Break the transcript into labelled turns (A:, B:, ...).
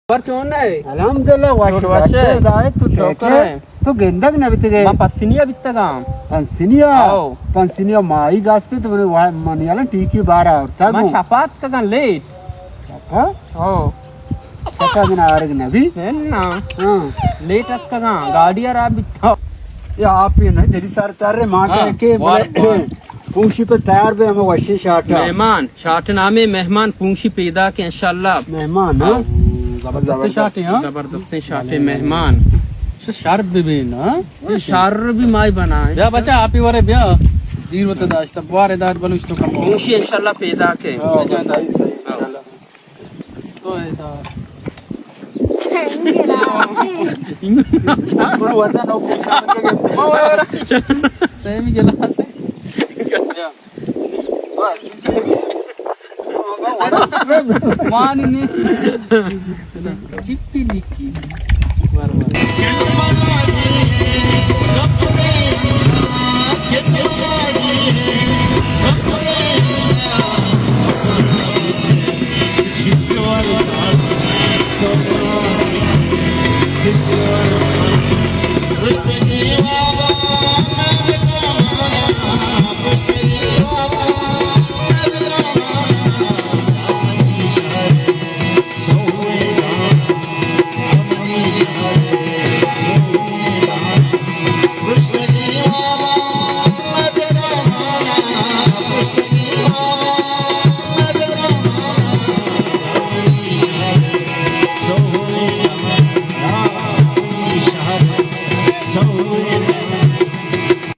A: Alhamdulillah washe da tu tokare tu gendak na bitige
B: ma passinia bittaga
A: pansinia mai gaste tu maniala tiki bara orta
B: ma shapat kagan late
A: ha
B: oh
A: taka dina arag nabi
B: enna late kagan gaadiya ra bitta
A: ya आप ये नहीं Delhi sir तारे मां के पूंशी पे तैयार भी हमें वशी शाट
B: मेहमान शाट नामे मेहमान पूंशी पैदा के इंशाल्लाह
A: मेहमान
B: जबरदस्त शाटे हां जबरदस्त शाटे मेहमान शार भी ना शार भी माई बनाए
C: या बच्चा आप ही वरे ब्या जीर बता दाश तब वारे दार बलुच तो कम
B: पूंशी इंशाल्लाह पैदा के
A: सही इंशाल्लाह
C: तो है दा
A: पूरा वरना नो
C: सेमी गिलास या मानी ने चिप्पी लिखी बार बार